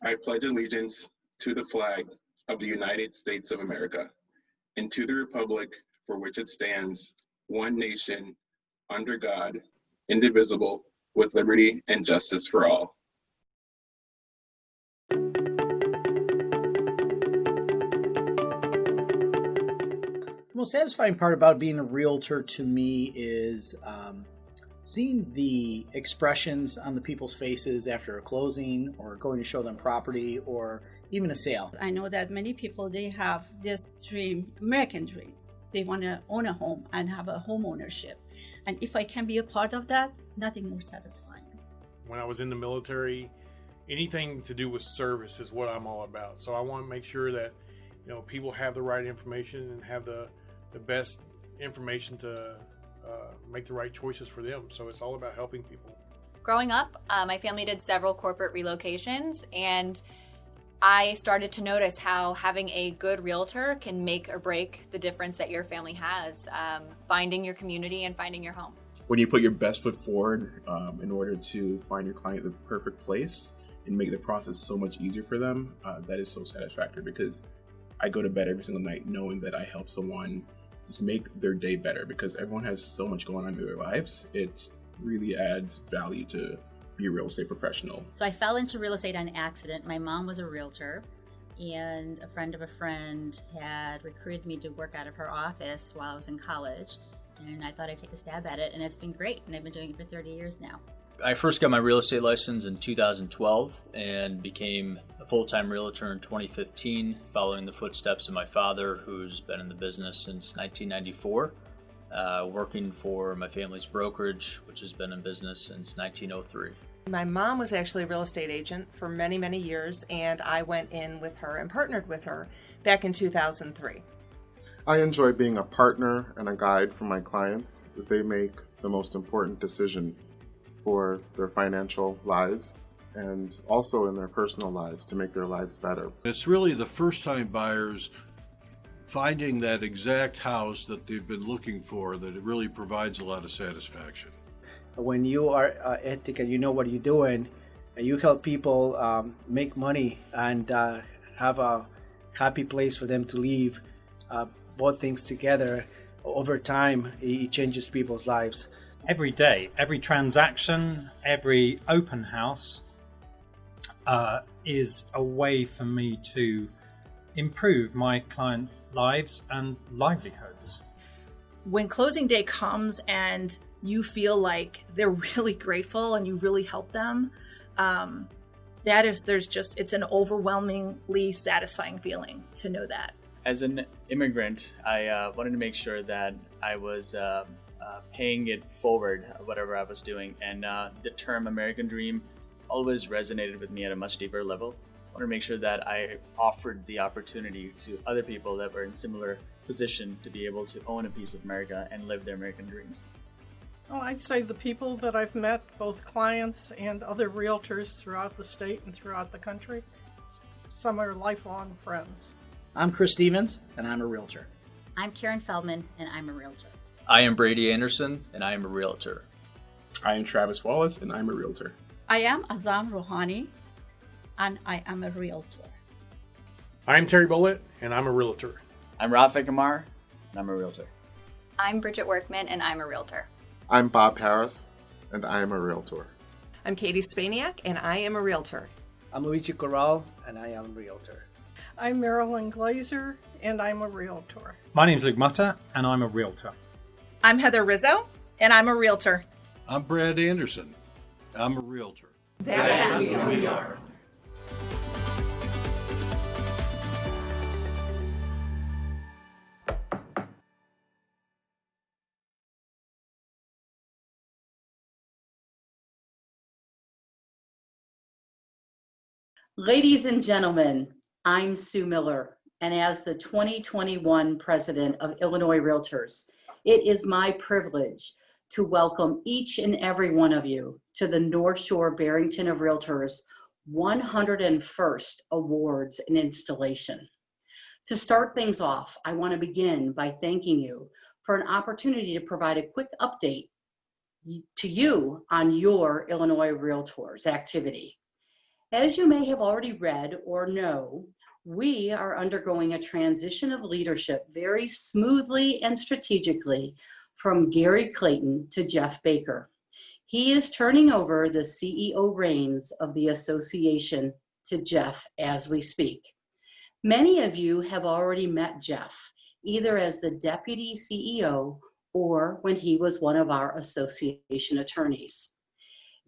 I pledge allegiance to the flag of the United States of America and to the republic for which it stands, one nation, under God, indivisible, with liberty and justice for all. The most satisfying part about being a realtor to me is seeing the expressions on the people's faces after a closing or going to show them property or even a sale. I know that many people, they have this dream, American dream. They want to own a home and have a home ownership. And if I can be a part of that, nothing more satisfying. When I was in the military, anything to do with service is what I'm all about. So I want to make sure that, people have the right information and have the best information to make the right choices for them. So it's all about helping people. Growing up, my family did several corporate relocations, and I started to notice how having a good realtor can make or break the difference that your family has, finding your community and finding your home. When you put your best foot forward in order to find your client the perfect place and make the process so much easier for them, that is so satisfactory, because I go to bed every single night knowing that I help someone just make their day better, because everyone has so much going on in their lives. It really adds value to be a real estate professional. So I fell into real estate on accident. My mom was a realtor, and a friend of a friend had recruited me to work out of her office while I was in college, and I thought I'd take a stab at it, and it's been great, and I've been doing it for 30 years now. I first got my real estate license in 2012 and became a full-time realtor in 2015, following the footsteps of my father, who's been in the business since 1994, working for my family's brokerage, which has been in business since 1903. My mom was actually a real estate agent for many, many years, and I went in with her and partnered with her back in 2003. I enjoy being a partner and a guide for my clients as they make the most important decision for their financial lives and also in their personal lives to make their lives better. It's really the first-time buyers finding that exact house that they've been looking for that it really provides a lot of satisfaction. When you are ethical, you know what you're doing, and you help people make money and have a happy place for them to live, both things together, over time, it changes people's lives. Every day, every transaction, every open house is a way for me to improve my clients' lives and livelihoods. When closing day comes and you feel like they're really grateful and you really help them, it's an overwhelmingly satisfying feeling to know that. As an immigrant, I wanted to make sure that I was paying it forward, whatever I was doing. And the term American Dream always resonated with me at a much deeper level. I wanted to make sure that I offered the opportunity to other people that were in similar position to be able to own a piece of America and live their American dreams. Oh, I'd say the people that I've met, both clients and other realtors throughout the state and throughout the country, some are lifelong friends. I'm Chris Stevens, and I'm a realtor. I'm Karen Feldman, and I'm a realtor. I am Brady Anderson, and I am a realtor. I am Travis Wallace, and I'm a realtor. I am Azam Rouhani, and I am a realtor. I'm Terry Bullitt, and I'm a realtor. I'm Rafik Amar, and I'm a realtor. I'm Bridget Workman, and I'm a realtor. I'm Bob Harris, and I am a realtor. I'm Katie Spaniak, and I am a realtor. I'm Luigi Corral, and I am a realtor. I'm Marilyn Glazer, and I'm a realtor. My name's Luke Mutter, and I'm a realtor. I'm Heather Rizzo, and I'm a realtor. I'm Brad Anderson. I'm a realtor. That's who we are. Ladies and gentlemen, I'm Sue Miller, and as the 2021 president of Illinois Realtors, it is my privilege to welcome each and every one of you to the North Shore-Barrington of Realtors 101st Awards and Installation. To start things off, I want to begin by thanking you for an opportunity to provide a quick update to you on your Illinois Realtors activity. As you may have already read or know, we are undergoing a transition of leadership very smoothly and strategically from Gary Clayton to Jeff Baker. He is turning over the CEO reins of the association to Jeff as we speak. Many of you have already met Jeff, either as the deputy CEO or when he was one of our association attorneys.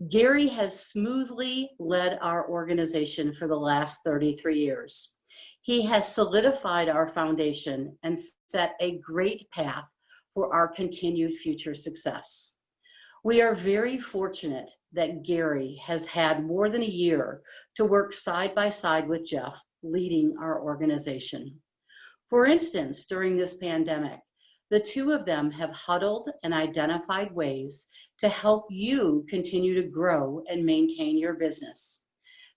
Gary has smoothly led our organization for the last 33 years. He has solidified our foundation and set a great path for our continued future success. We are very fortunate that Gary has had more than a year to work side by side with Jeff, leading our organization. For instance, during this pandemic, the two of them have huddled and identified ways to help you continue to grow and maintain your business.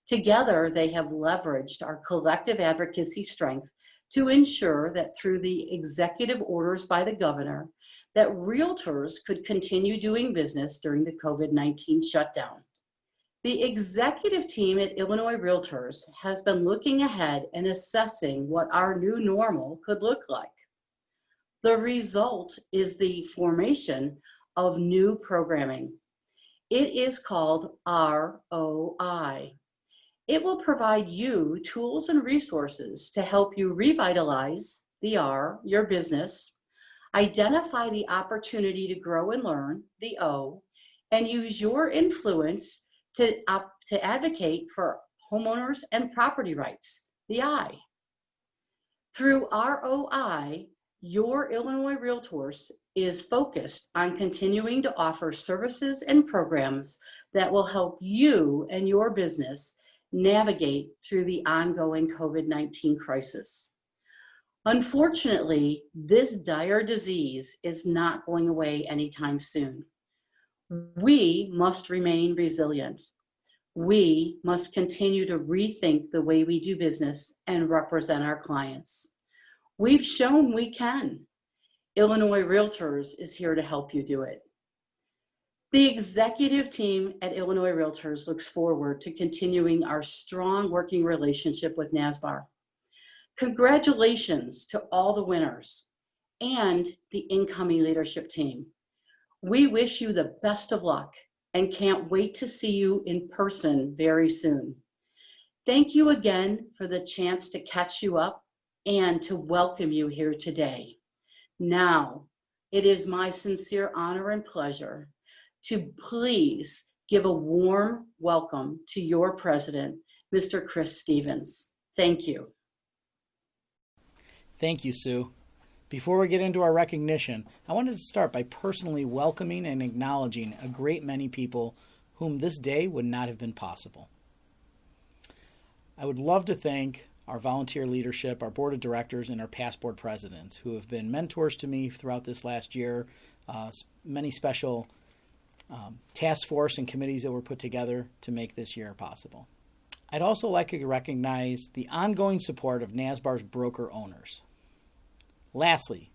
Together, they have leveraged our collective advocacy strength to ensure that through the executive orders by the governor, that realtors could continue doing business during the COVID-19 shutdown. The executive team at Illinois Realtors has been looking ahead and assessing what our new normal could look like. The result is the formation of new programming. It is called ROI. It will provide you tools and resources to help you revitalize the R, your business, identify the opportunity to grow and learn, the O, and use your influence to advocate for homeowners and property rights, the I. Through ROI, your Illinois Realtors is focused on continuing to offer services and programs that will help you and your business navigate through the ongoing COVID-19 crisis. Unfortunately, this dire disease is not going away anytime soon. We must remain resilient. We must continue to rethink the way we do business and represent our clients. We've shown we can. Illinois Realtors is here to help you do it. The executive team at Illinois Realtors looks forward to continuing our strong working relationship with NSBAR. Congratulations to all the winners and the incoming leadership team. We wish you the best of luck and can't wait to see you in person very soon. Thank you again for the chance to catch you up and to welcome you here today. Now, it is my sincere honor and pleasure to please give a warm welcome to your president, Mr. Chris Stevens. Thank you. Thank you, Sue. Before we get into our recognition, I wanted to start by personally welcoming and acknowledging a great many people whom this day would not have been possible. I would love to thank our volunteer leadership, our board of directors, and our past board presidents who have been mentors to me throughout this last year, many special task force and committees that were put together to make this year possible. I'd also like to recognize the ongoing support of NSBAR's broker owners. Lastly,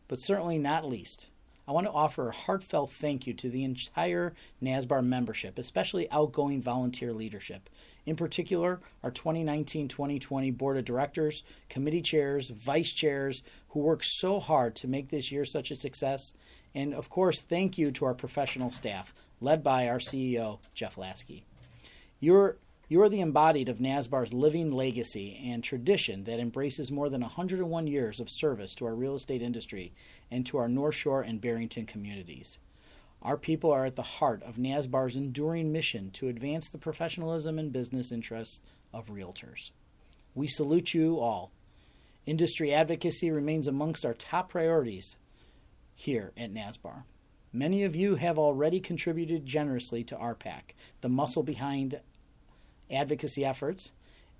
but certainly not least, I want to offer a heartfelt thank you to the entire NSBAR membership, especially outgoing volunteer leadership. In particular, our 2019-2020 Board of Directors, committee chairs, vice chairs, who worked so hard to make this year such a success. And of course, thank you to our professional staff, led by our CEO, Jeff Lasky. You're the embodied of NSBAR's living legacy and tradition that embraces more than 101 years of service to our real estate industry and to our North Shore and Barrington communities. Our people are at the heart of NSBAR's enduring mission to advance the professionalism and business interests of realtors. We salute you all. Industry advocacy remains amongst our top priorities here at NSBAR. Many of you have already contributed generously to RPAC, the muscle behind advocacy efforts,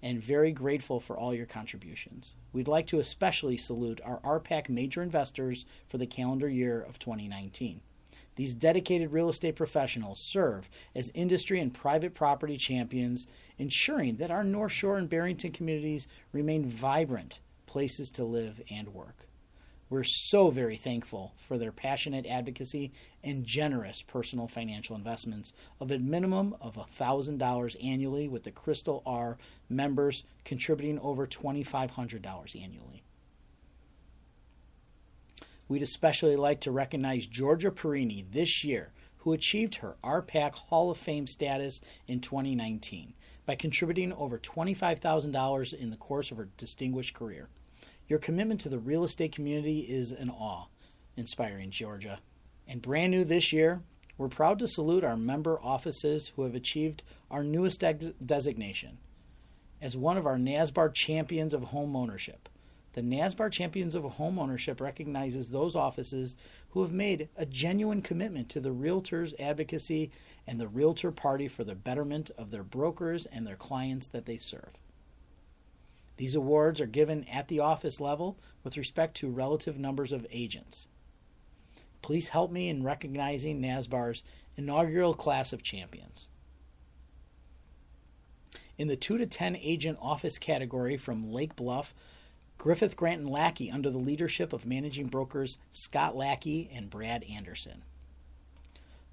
and very grateful for all your contributions. We'd like to especially salute our RPAC major investors for the calendar year of 2019. These dedicated real estate professionals serve as industry and private property champions, ensuring that our North Shore and Barrington communities remain vibrant places to live and work. We're so very thankful for their passionate advocacy and generous personal financial investments of a minimum of $1,000 annually, with the Crystal R members contributing over $2,500 annually. We'd especially like to recognize Georgia Perini this year, who achieved her RPAC Hall of Fame status in 2019 by contributing over $25,000 in the course of her distinguished career. Your commitment to the real estate community is an awe-inspiring, Georgia. And brand new this year, we're proud to salute our member offices who have achieved our newest designation as one of our NSBAR Champions of Home Ownership. The NSBAR Champions of Home Ownership recognizes those offices who have made a genuine commitment to the realtors' advocacy and the realtor party for the betterment of their brokers and their clients that they serve. These awards are given at the office level with respect to relative numbers of agents. Please help me in recognizing NSBAR's inaugural class of champions. In the 2 to 10 agent office category from Lake Bluff, Griffith, Grant, and Lackey under the leadership of managing brokers Scott Lackey and Brad Anderson.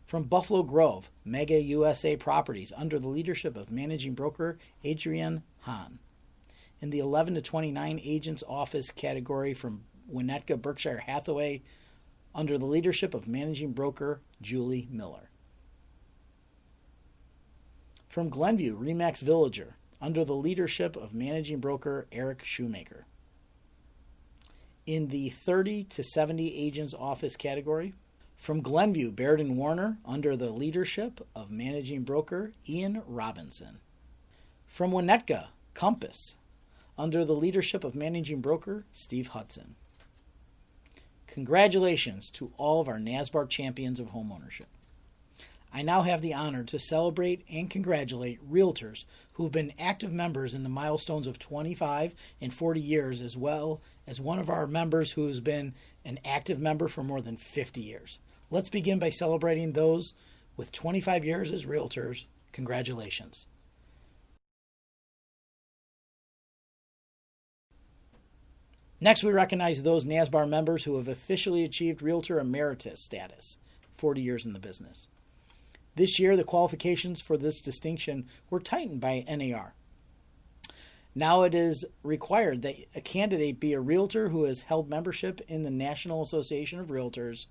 From Buffalo Grove, Mega USA Properties under the leadership of managing broker Adrian Hahn. In the 11 to 29 agents office category from Winnetka, Berkshire Hathaway under the leadership of managing broker Julie Miller. From Glenview, Remax Villager under the leadership of managing broker Eric Shoemaker. In the 30 to 70 agents office category, from Glenview, Baird & Warner under the leadership of managing broker Ian Robinson. From Winnetka, Compass under the leadership of managing broker Steve Hudson. Congratulations to all of our NSBAR Champions of Homeownership. I now have the honor to celebrate and congratulate realtors who have been active members in the milestones of 25 and 40 years, as well as one of our members who has been an active member for more than 50 years. Let's begin by celebrating those with 25 years as realtors. Congratulations. Next, we recognize those NSBAR members who have officially achieved Realtor Emeritus status, 40 years in the business. This year, the qualifications for this distinction were tightened by NAR. Now it is required that a candidate be a realtor who has held membership in the National Association of Realtors,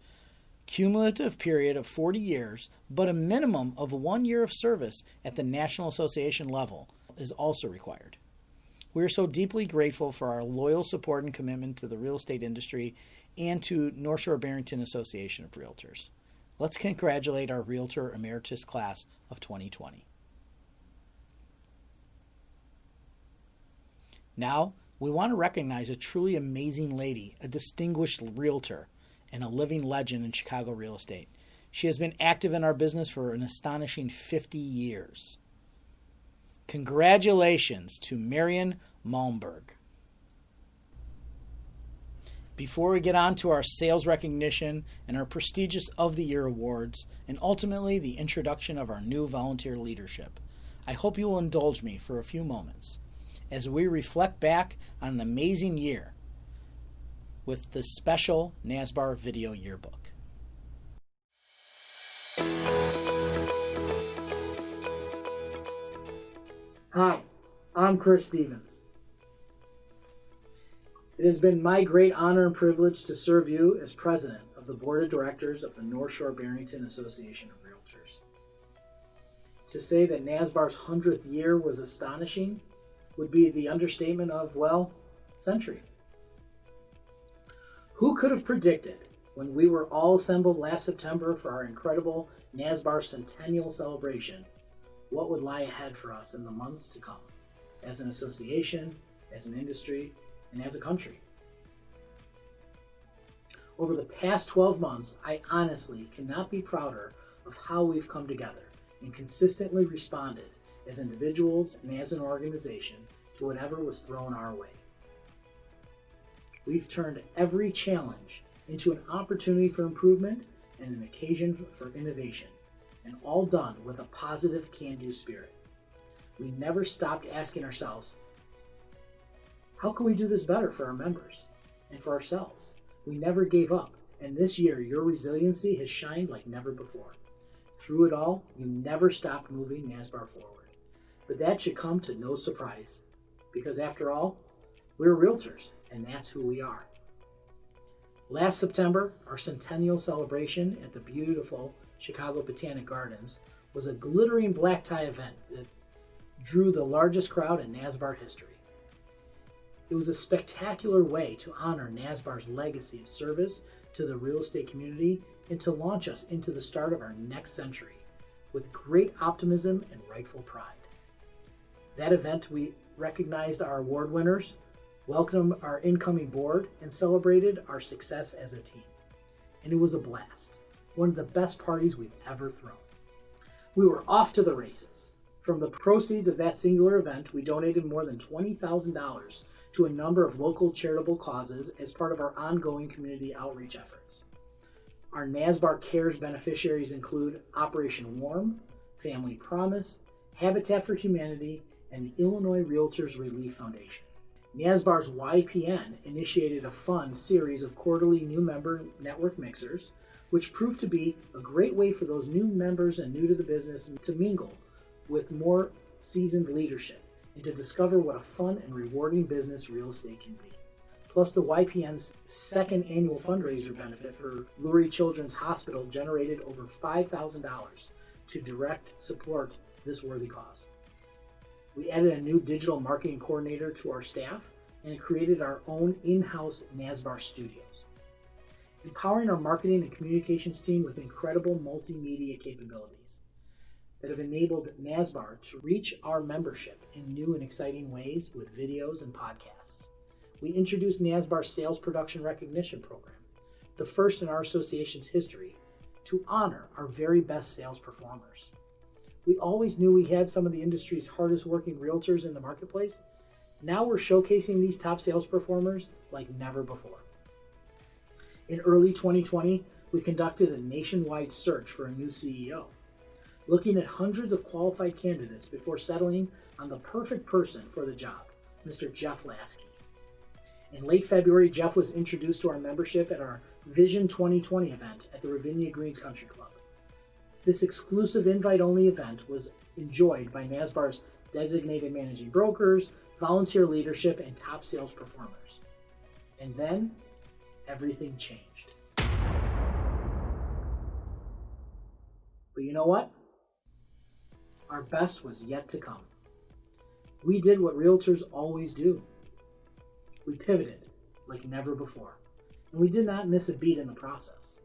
cumulative period of 40 years, but a minimum of 1 year of service at the National Association level is also required. We are so deeply grateful for our loyal support and commitment to the real estate industry and to North Shore-Barrington Association of Realtors. Let's congratulate our Realtor Emeritus class of 2020. Now, we want to recognize a truly amazing lady, a distinguished realtor, and a living legend in Chicago real estate. She has been active in our business for an astonishing 50 years. Congratulations to Marion Malmberg. Before we get on to our sales recognition and our prestigious Of the Year awards, and ultimately the introduction of our new volunteer leadership, I hope you will indulge me for a few moments as we reflect back on an amazing year with the special NSBAR Video Yearbook. Hi, I'm Chris Stevens. It has been my great honor and privilege to serve you as president of the board of directors of the North Shore-Barrington Association of Realtors. To say that NSBAR's 100th year was astonishing would be the understatement of, well, century. Who could have predicted when we were all assembled last September for our incredible NSBAR Centennial celebration what would lie ahead for us in the months to come, as an association, as an industry, and as a country. Over the past 12 months, I honestly cannot be prouder of how we've come together and consistently responded as individuals and as an organization to whatever was thrown our way. We've turned every challenge into an opportunity for improvement and an occasion for innovation, and all done with a positive can-do spirit. We never stopped asking ourselves, how can we do this better for our members and for ourselves? We never gave up, and this year your resiliency has shined like never before. Through it all, you never stopped moving NSBAR forward. But that should come to no surprise, because after all, we're realtors, and that's who we are. Last September, our centennial celebration at the beautiful Chicago Botanic Gardens was a glittering black tie event that drew the largest crowd in NSBAR history. It was a spectacular way to honor NSBAR's legacy of service to the real estate community and to launch us into the start of our next century with great optimism and rightful pride. That event, we recognized our award winners, welcomed our incoming board, and celebrated our success as a team. And it was a blast, one of the best parties we've ever thrown. We were off to the races. From the proceeds of that singular event, we donated more than $20,000 to a number of local charitable causes as part of our ongoing community outreach efforts. Our NSBAR Cares beneficiaries include Operation Warm, Family Promise, Habitat for Humanity, and the Illinois Realtors Relief Foundation. NSBAR's YPN initiated a fun series of quarterly new member network mixers, which proved to be a great way for those new members and new to the business to mingle with more seasoned leadership and to discover what a fun and rewarding business real estate can be. Plus, the YPN's second annual fundraiser benefit for Lurie Children's Hospital generated over $5,000 to direct support this worthy cause. We added a new digital marketing coordinator to our staff and created our own in-house NSBAR studios, empowering our marketing and communications team with incredible multimedia capabilities that have enabled NSBAR to reach our membership in new and exciting ways with videos and podcasts. We introduced NSBAR's Sales Production Recognition Program, the first in our association's history, to honor our very best sales performers. We always knew we had some of the industry's hardest working realtors in the marketplace. Now we're showcasing these top sales performers like never before. In early 2020, we conducted a nationwide search for a new CEO, looking at hundreds of qualified candidates before settling on the perfect person for the job, Mr. Jeff Lasky. In late February, Jeff was introduced to our membership at our Vision 2020 event at the Ravinia Greens Country Club. This exclusive invite-only event was enjoyed by NSBAR's designated managing brokers, volunteer leadership, and top sales performers. And then, everything changed. But you know what? Our best was yet to come. We did what realtors always do. We pivoted like never before, and we did not miss a beat in the process.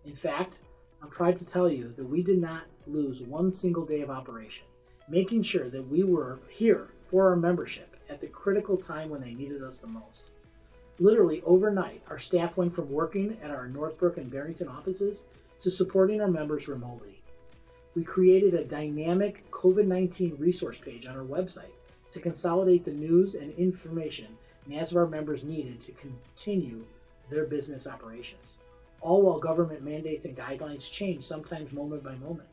In fact, I'm proud to tell you that we did not lose one single day of operation, making sure that we were here for our membership at the critical time when they needed us the most. Literally overnight, our staff went from working at our Northbrook and Barrington offices to supporting our members remotely. We created a dynamic COVID-19 resource page on our website to consolidate the news and information NSBAR members needed to continue their business operations, all while government mandates and guidelines change sometimes moment by moment.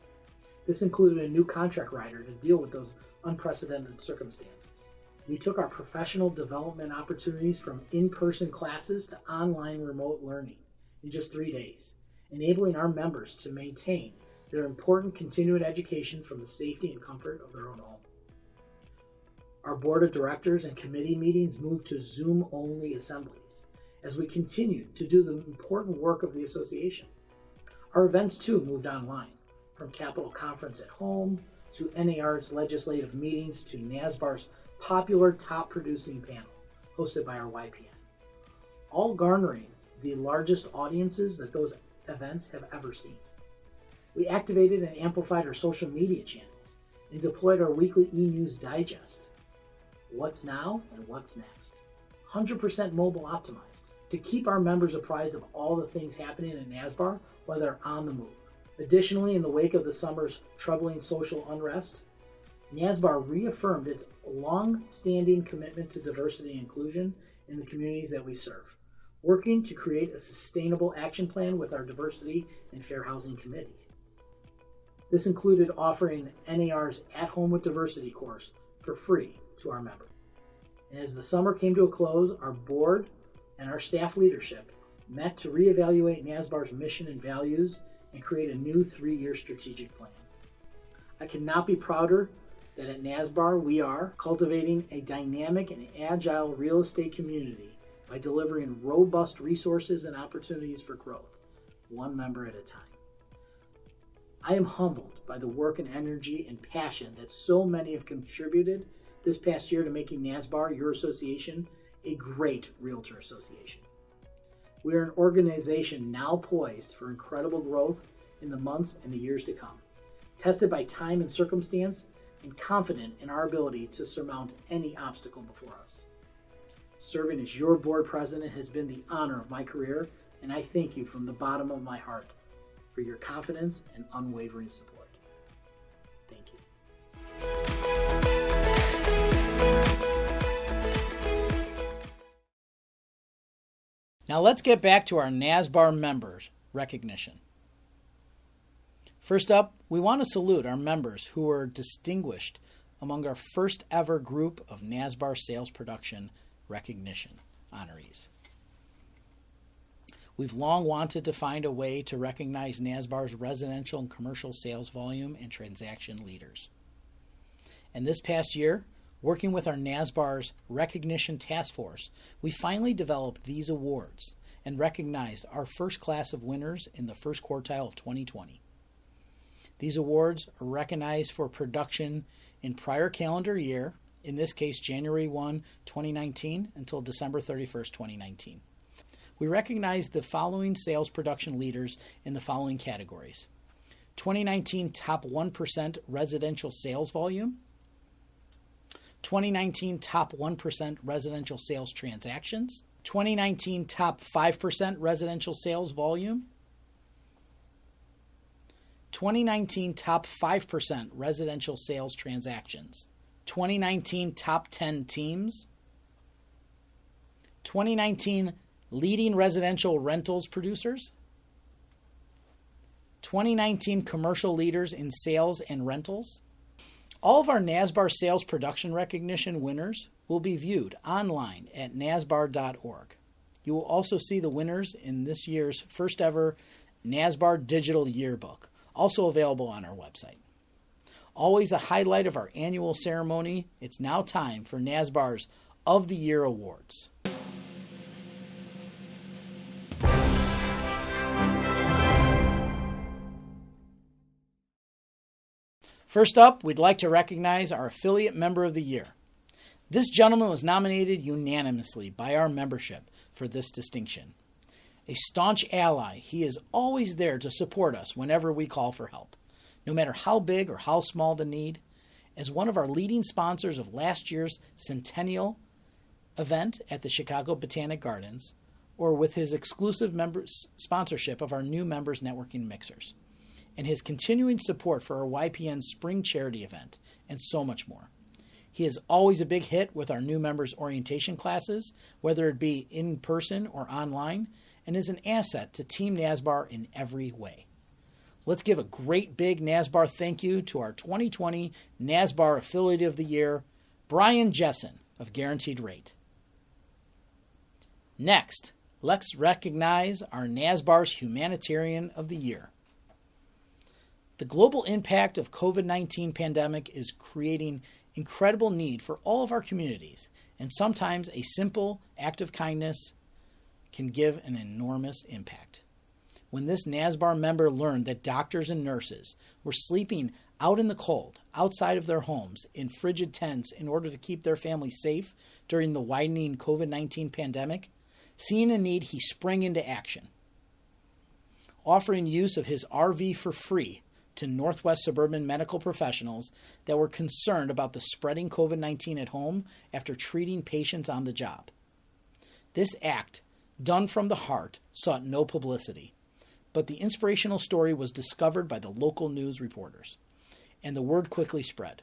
This included a new contract writer to deal with those unprecedented circumstances. We took our professional development opportunities from in-person classes to online remote learning in just 3 days, enabling our members to maintain their important continuing education from the safety and comfort of their own home. Our board of directors and committee meetings moved to Zoom-only assemblies as we continued to do the important work of the association. Our events too moved online, from Capitol Conference at Home to NAR's legislative meetings to NSBAR's popular top producing panel hosted by our YPN, all garnering the largest audiences that those events have ever seen. We activated and amplified our social media channels and deployed our weekly e-news digest, What's Now and What's Next, 100% mobile optimized, to keep our members apprised of all the things happening in NSBAR while they're on the move. Additionally, in the wake of the summer's troubling social unrest, NSBAR reaffirmed its long-standing commitment to diversity and inclusion in the communities that we serve, working to create a sustainable action plan with our Diversity and Fair Housing Committee. This included offering NAR's At Home with Diversity course for free to our members. And as the summer came to a close, our board and our staff leadership met to reevaluate NSBAR's mission and values and create a new 3-year strategic plan. I cannot be prouder that at NSBAR we are cultivating a dynamic and agile real estate community by delivering robust resources and opportunities for growth, one member at a time. I am humbled by the work and energy and passion that so many have contributed this past year to making NSBAR, your association, a great realtor association. We are an organization now poised for incredible growth in the months and the years to come, tested by time and circumstance, and confident in our ability to surmount any obstacle before us. Serving as your board president has been the honor of my career, and I thank you from the bottom of my heart for your confidence and unwavering support. Thank you. Now let's get back to our NSBAR members recognition. First up, we want to salute our members who were distinguished among our first ever group of NSBAR Sales Production Recognition honorees. We've long wanted to find a way to recognize NSBAR's residential and commercial sales volume and transaction leaders. And this past year, working with our NSBAR's Recognition Task Force, we finally developed these awards and recognized our first class of winners in the first quartile of 2020. These awards are recognized for production in prior calendar year, in this case January 1, 2019 until December 31st, 2019. We recognize the following sales production leaders in the following categories: 2019 top 1% residential sales volume, 2019 top 1% residential sales transactions, 2019 top 5% residential sales volume, 2019 top 5% residential sales transactions, 2019 top 10 teams, 2019 leading residential rentals producers, 2019 commercial leaders in sales and rentals. All of our NSBAR sales production recognition winners will be viewed online at nsbar.org. You will also see the winners in this year's first ever NSBAR Digital Yearbook, also available on our website. Always a highlight of our annual ceremony, it's now time for NSBAR's Of the Year Awards. First up, we'd like to recognize our Affiliate Member of the Year. This gentleman was nominated unanimously by our membership for this distinction. A staunch ally, he is always there to support us whenever we call for help, no matter how big or how small the need. As one of our leading sponsors of last year's centennial event at the Chicago Botanic Gardens, or with his exclusive sponsorship of our new members networking mixers, and his continuing support for our YPN Spring Charity event, and so much more. He is always a big hit with our new members orientation classes, whether it be in person or online, and is an asset to Team NSBAR in every way. Let's give a great big NSBAR thank you to our 2020 NSBAR Affiliate of the Year, Brian Jessen of Guaranteed Rate. Next, let's recognize our NSBAR's Humanitarian of the Year. The global impact of COVID-19 pandemic is creating incredible need for all of our communities, and sometimes a simple act of kindness can give an enormous impact. When this NSBAR member learned that doctors and nurses were sleeping out in the cold, outside of their homes, in frigid tents in order to keep their families safe during the widening COVID-19 pandemic, seeing a need, he sprang into action, offering use of his RV for free to Northwest suburban medical professionals that were concerned about the spreading COVID-19 at home after treating patients on the job. This act, done from the heart, sought no publicity, but the inspirational story was discovered by the local news reporters, and the word quickly spread.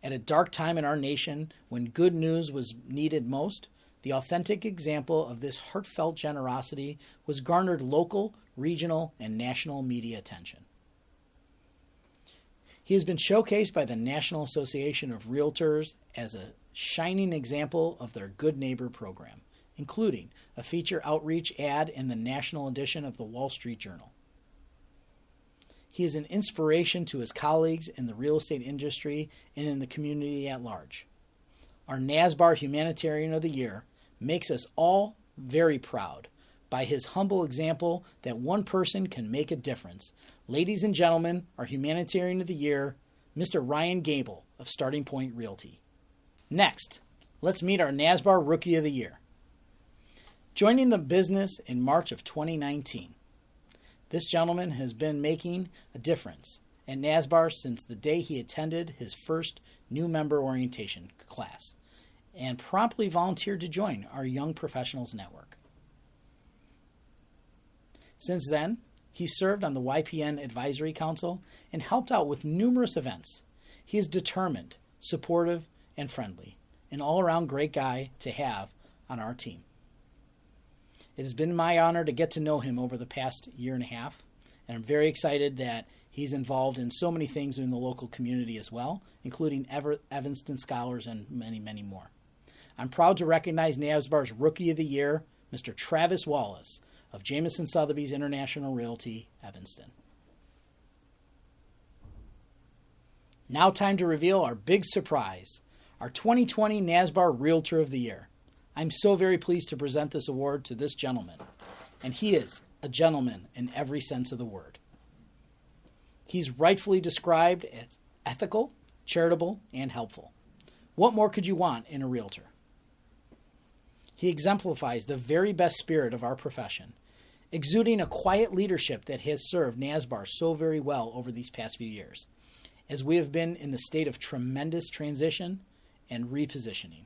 At a dark time in our nation, when good news was needed most, the authentic example of this heartfelt generosity was garnered local, regional, and national media attention. He has been showcased by the National Association of Realtors as a shining example of their Good Neighbor program, including a feature outreach ad in the national edition of the Wall Street Journal. He is an inspiration to his colleagues in the real estate industry and in the community at large. Our NSBAR Humanitarian of the Year makes us all very proud by his humble example that one person can make a difference. Ladies and gentlemen, our Humanitarian of the Year, Mr. Ryan Gable of Starting Point Realty. Next, let's meet our NSBAR Rookie of the Year. Joining the business in March of 2019, this gentleman has been making a difference at NSBAR since the day he attended his first new member orientation class and promptly volunteered to join our Young Professionals Network. Since then, he served on the YPN Advisory Council and helped out with numerous events. He is determined, supportive, and friendly, an all-around great guy to have on our team. It has been my honor to get to know him over the past year and a half, and I'm very excited that he's involved in so many things in the local community as well, including Evanston Scholars and many, many more. I'm proud to recognize NSBAR's Rookie of the Year, Mr. Travis Wallace of Jameson Sotheby's International Realty, Evanston. Now time to reveal our big surprise, our 2020 NSBAR Realtor of the Year. I'm so very pleased to present this award to this gentleman, and he is a gentleman in every sense of the word. He's rightfully described as ethical, charitable, and helpful. What more could you want in a realtor? He exemplifies the very best spirit of our profession, exuding a quiet leadership that has served NSBAR so very well over these past few years, as we have been in the state of tremendous transition and repositioning.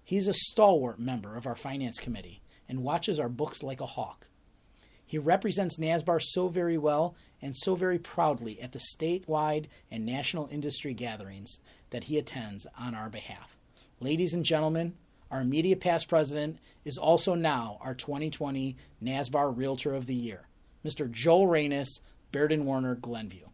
He's a stalwart member of our finance committee and watches our books like a hawk. He represents NSBAR so very well and so very proudly at the statewide and national industry gatherings that he attends on our behalf. Ladies and gentlemen, our immediate past president is also now our 2020 NSBAR Realtor of the Year, Mr. Joel Reynes, Baird & Warner, Glenview.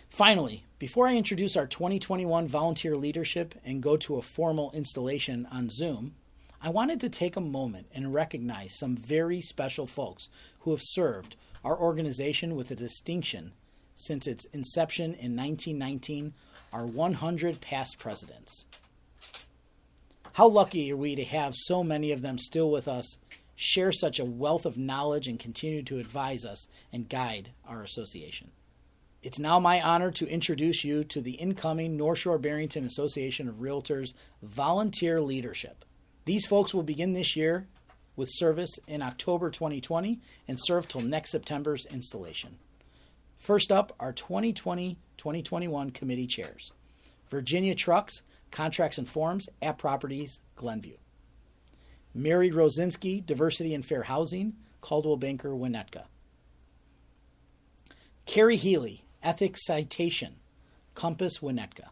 Finally, before I introduce our 2021 volunteer leadership and go to a formal installation on Zoom, I wanted to take a moment and recognize some very special folks who have served our organization with a distinction since its inception in 1919, our 100 past presidents. How lucky are we to have so many of them still with us, share such a wealth of knowledge, and continue to advise us and guide our association. It's now my honor to introduce you to the incoming North Shore-Barrington Association of Realtors Volunteer Leadership. These folks will begin this year with service in October 2020 and serve till next September's installation. First up, our 2020-2021 committee chairs. Virginia Trucks, Contracts and Forms, at Properties, Glenview. Mary Rosinski, Diversity and Fair Housing, Caldwell Banker, Winnetka. Carrie Healy, Ethics Citation, Compass, Winnetka.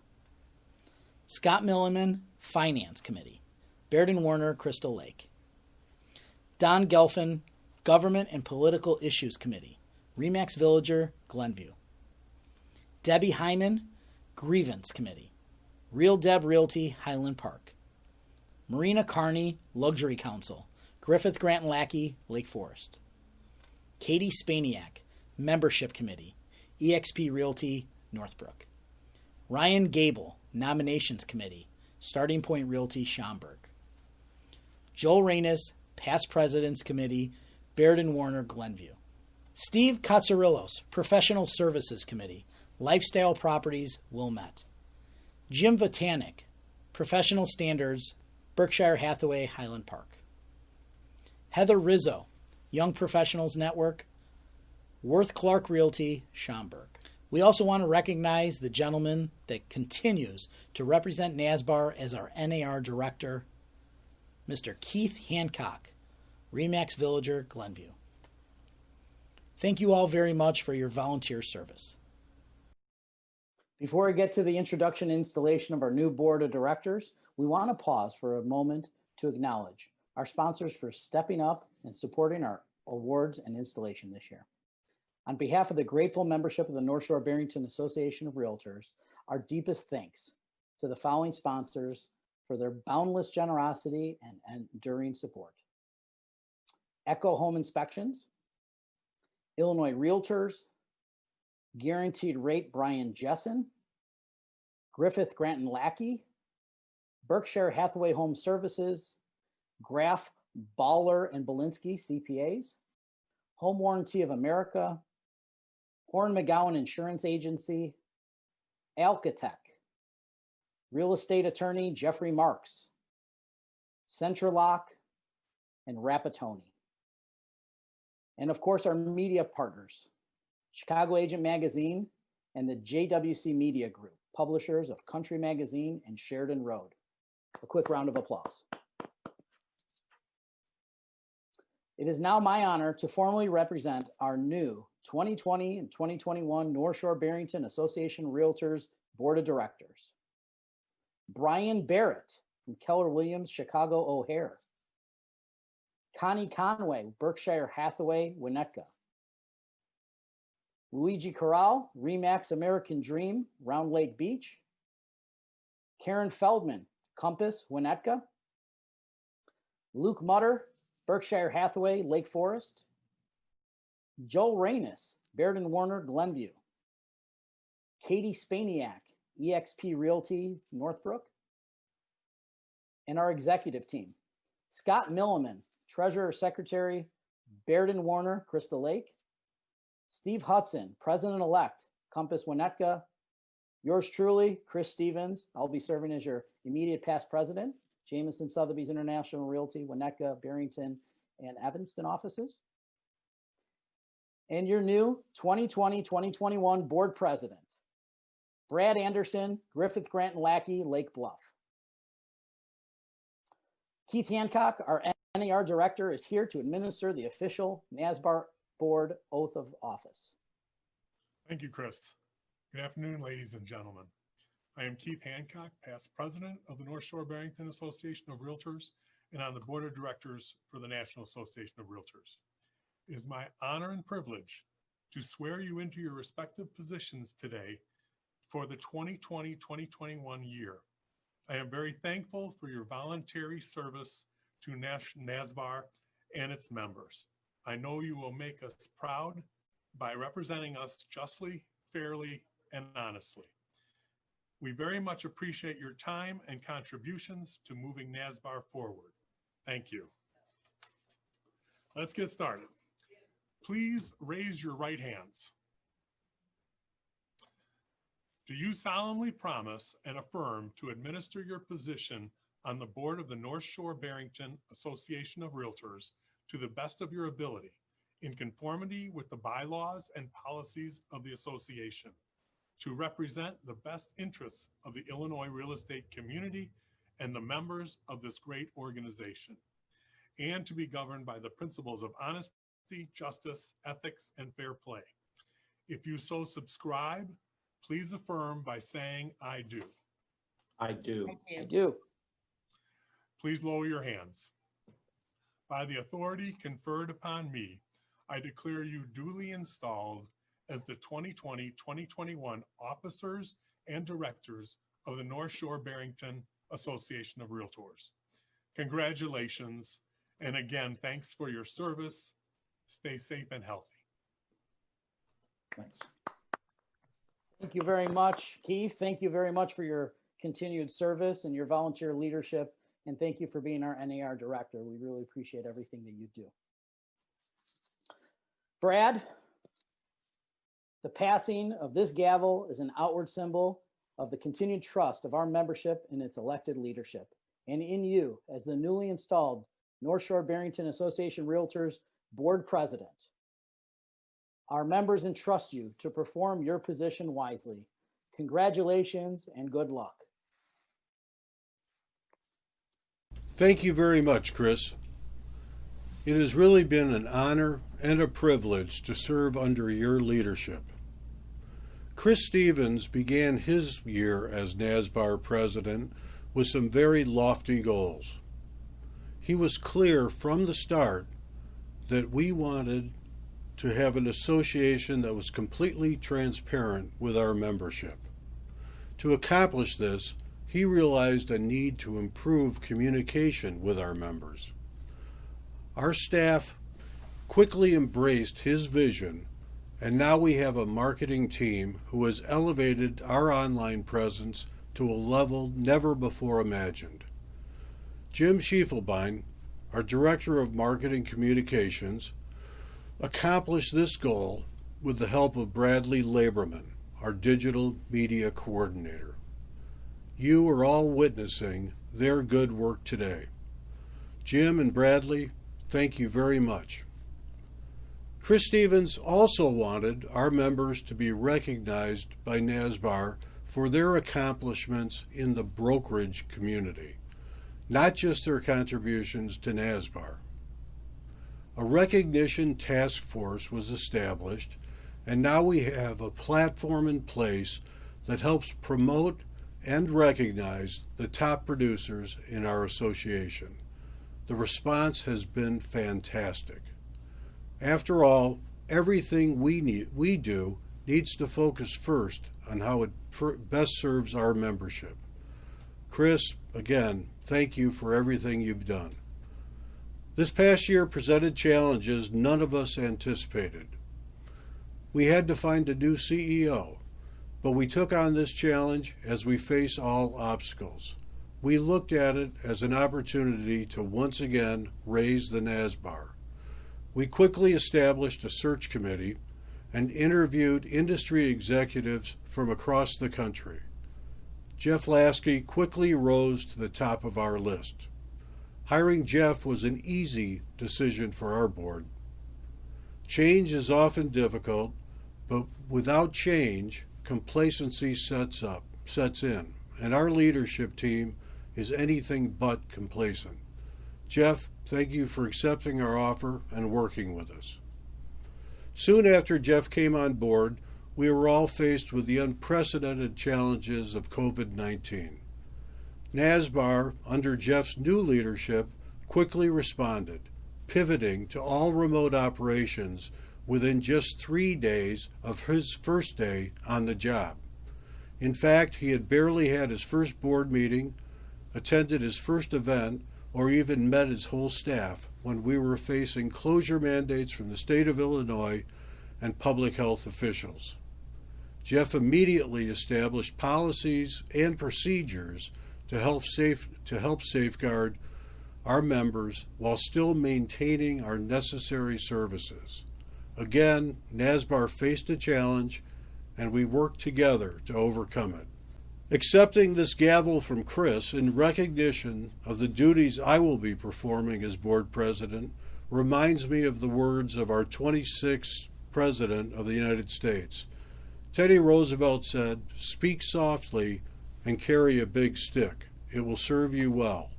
Scott Milliman, Finance Committee, Baird & Warner, Crystal Lake. Don Gelfin, Government and Political Issues Committee, Remax Villager, Glenview. Debbie Hyman, Grievance Committee, Real Deb Realty, Highland Park. Marina Carney, Luxury Council, Griffith Grant Lackey, Lake Forest. Katie Spaniak, Membership Committee, eXp Realty, Northbrook. Ryan Gable, Nominations Committee, Starting Point Realty, Schaumburg. Joel Reynes, Past Presidents Committee, Baird & Warner, Glenview. Steve Katsarillos, Professional Services Committee, Lifestyle Properties, Wilmette. Jim Vatanik, Professional Standards, Berkshire Hathaway, Highland Park. Heather Rizzo, Young Professionals Network, Worth Clark Realty, Schaumburg. We also want to recognize the gentleman that continues to represent NSBAR as our NAR Director, Mr. Keith Hancock, Remax Villager, Glenview. Thank you all very much for your volunteer service. Before I get to the introduction and installation of our new board of directors, we want to pause for a moment to acknowledge our sponsors for stepping up and supporting our awards and installation this year. On behalf of the grateful membership of the North Shore-Barrington Association of Realtors, our deepest thanks to the following sponsors for their boundless generosity and enduring support. Echo Home Inspections, Illinois Realtors, Guaranteed Rate Brian Jessen, Griffith Grant & Lackey, Berkshire Hathaway Home Services, Graf Baller and Belinsky CPAs, Home Warranty of America, Horn McGowan Insurance Agency, Alcatech, Real Estate Attorney Jeffrey Marks, Centralock, and Rapatoni. And of course, our media partners, Chicago Agent Magazine and the JWC Media Group, publishers of Country Magazine and Sheridan Road. A quick round of applause. It is now my honor to formally represent our new 2020 and 2021 North Shore-Barrington Association Realtors Board of Directors. Brian Barrett from Keller Williams, Chicago O'Hare. Connie Conway, Berkshire Hathaway, Winnetka. Luigi Corral, Remax American Dream, Round Lake Beach. Karen Feldman, Compass, Winnetka. Luke Mutter, Berkshire Hathaway, Lake Forest. Joel Reynes, Baird & Warner, Glenview. Katie Spaniak, eXp Realty, Northbrook. And our executive team, Scott Milliman, Treasurer Secretary, Baird & Warner, Crystal Lake. Steve Hudson, President-elect, Compass, Winnetka. Yours truly, Chris Stevens. I'll be serving as your immediate past president. Jameson Sotheby's International Realty, Winnetka, Barrington, and Evanston offices. And your new 2020-2021 board president, Brad Anderson, Griffith Grant & Lackey, Lake Bluff. Keith Hancock, our NAR director, is here to administer the official NSBAR board oath of office. Thank you, Chris. Good afternoon, ladies and gentlemen. I am Keith Hancock, past president of the North Shore-Barrington Association of Realtors and on the board of directors for the National Association of Realtors. It is my honor and privilege to swear you into your respective positions today for the 2020-2021 year. I am very thankful for your voluntary service to NSBAR and its members. I know you will make us proud by representing us justly, fairly, and honestly. We very much appreciate your time and contributions to moving NSBAR forward. Thank you. Let's get started. Please raise your right hands. Do you solemnly promise and affirm to administer your position on the board of the North Shore-Barrington Association of Realtors to the best of your ability, in conformity with the bylaws and policies of the association, to represent the best interests of the Illinois real estate community and the members of this great organization, and to be governed by the principles of honesty, justice, ethics, and fair play? If you so subscribe, please affirm by saying, I do. I do. I do. Please lower your hands. By the authority conferred upon me, I declare you duly installed as the 2020-2021 officers and directors of the North Shore-Barrington Association of Realtors. Congratulations, and again, thanks for your service. Stay safe and healthy. Thanks. Thank you very much, Keith. Thank you very much for your continued service and your volunteer leadership. And thank you for being our NAR director. We really appreciate everything that you do. Brad, the passing of this gavel is an outward symbol of the continued trust of our membership in its elected leadership and in you as the newly installed North Shore-Barrington Association Realtors Board President. Our members entrust you to perform your position wisely. Congratulations and good luck. Thank you very much, Chris. It has really been an honor and a privilege to serve under your leadership. Chris Stevens began his year as NSBAR president with some very lofty goals. He was clear from the start that we wanted to have an association that was completely transparent with our membership. To accomplish this, he realized a need to improve communication with our members. Our staff quickly embraced his vision, and now we have a marketing team who has elevated our online presence to a level never before imagined. Jim Schiefelbein, our Director of Marketing Communications, accomplished this goal with the help of Bradley Laberman, our Digital Media Coordinator. You are all witnessing their good work today. Jim and Bradley, thank you very much. Chris Stevens also wanted our members to be recognized by NSBAR for their accomplishments in the brokerage community, not just their contributions to NSBAR. A recognition task force was established, and now we have a platform in place that helps promote and recognize the top producers in our association. The response has been fantastic. After all, everything we do needs to focus first on how it best serves our membership. Chris, again, thank you for everything you've done. This past year presented challenges none of us anticipated. We had to find a new CEO, but we took on this challenge as we face all obstacles. We looked at it as an opportunity to once again raise the NSBAR. We quickly established a search committee and interviewed industry executives from across the country. Jeff Lasky quickly rose to the top of our list. Hiring Jeff was an easy decision for our board. Change is often difficult, but without change, complacency sets in, and our leadership team is anything but complacent. Jeff, thank you for accepting our offer and working with us. Soon after Jeff came on board, we were all faced with the unprecedented challenges of COVID-19. NSBAR, under Jeff's new leadership, quickly responded, pivoting to all remote operations within just 3 days of his first day on the job. In fact, he had barely had his first board meeting, attended his first event, or even met his whole staff when we were facing closure mandates from the state of Illinois and public health officials. Jeff immediately established policies and procedures to help safeguard our members while still maintaining our necessary services. Again, NSBAR faced a challenge, and we worked together to overcome it. Accepting this gavel from Chris in recognition of the duties I will be performing as board president reminds me of the words of our 26th President of the United States. Teddy Roosevelt said, "Speak softly and carry a big stick. It will serve you well."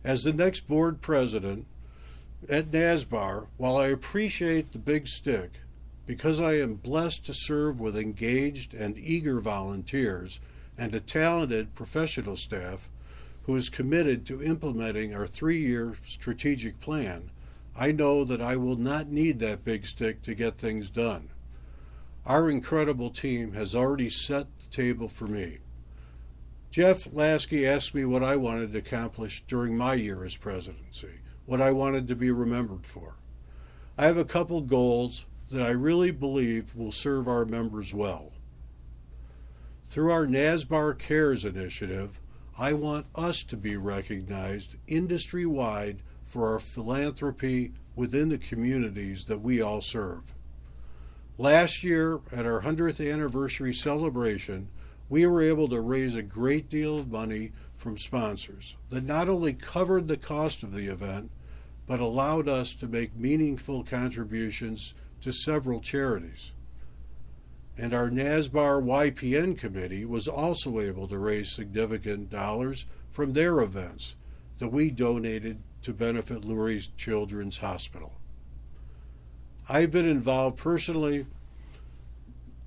As the next board president at NSBAR, while I appreciate the big stick, because I am blessed to serve with engaged and eager volunteers and a talented professional staff who is committed to implementing our 3-year strategic plan, I know that I will not need that big stick to get things done. Our incredible team has already set the table for me. Jeff Lasky asked me what I wanted to accomplish during my year as presidency, what I wanted to be remembered for. I have a couple goals that I really believe will serve our members well. Through our NSBAR Cares initiative, I want us to be recognized industry-wide for our philanthropy within the communities that we all serve. Last year, at our 100th anniversary celebration, we were able to raise a great deal of money from sponsors that not only covered the cost of the event, but allowed us to make meaningful contributions to several charities. And our NSBAR YPN committee was also able to raise significant dollars from their events that we donated to benefit Lurie's Children's Hospital. I've been involved personally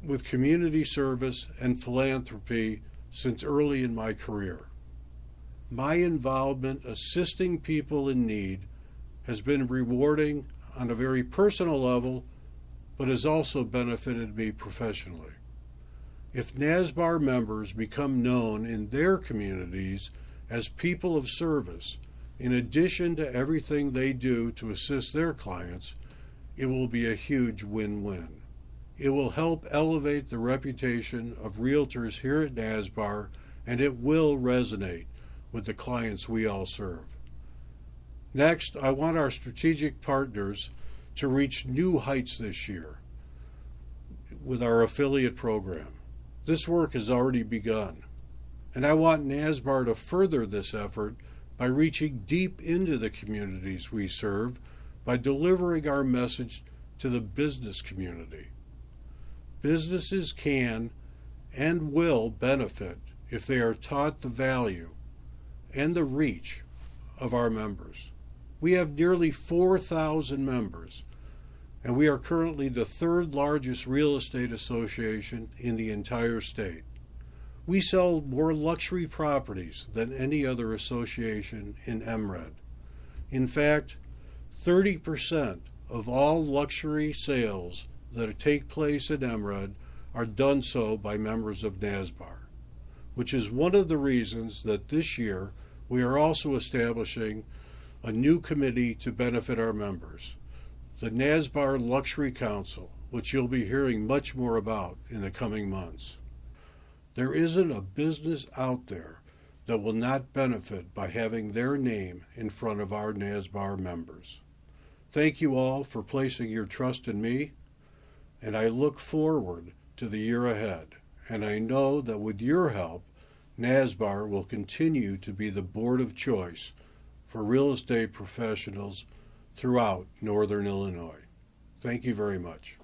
with community service and philanthropy since early in my career. My involvement assisting people in need has been rewarding on a very personal level, but has also benefited me professionally. If NSBAR members become known in their communities as people of service, in addition to everything they do to assist their clients, it will be a huge win-win. It will help elevate the reputation of realtors here at NSBAR, and it will resonate with the clients we all serve. Next, I want our strategic partners to reach new heights this year with our affiliate program. This work has already begun, and I want NSBAR to further this effort by reaching deep into the communities we serve by delivering our message to the business community. Businesses can and will benefit if they are taught the value and the reach of our members. We have nearly 4,000 members, and we are currently the third largest real estate association in the entire state. We sell more luxury properties than any other association in MRED. In fact, 30% of all luxury sales that take place at MRED are done so by members of NSBAR, which is one of the reasons that this year we are also establishing a new committee to benefit our members, the NSBAR Luxury Council, which you'll be hearing much more about in the coming months. There isn't a business out there that will not benefit by having their name in front of our NSBAR members. Thank you all for placing your trust in me, and I look forward to the year ahead, and I know that with your help, NSBAR will continue to be the board of choice for real estate professionals throughout Northern Illinois. Thank you very much.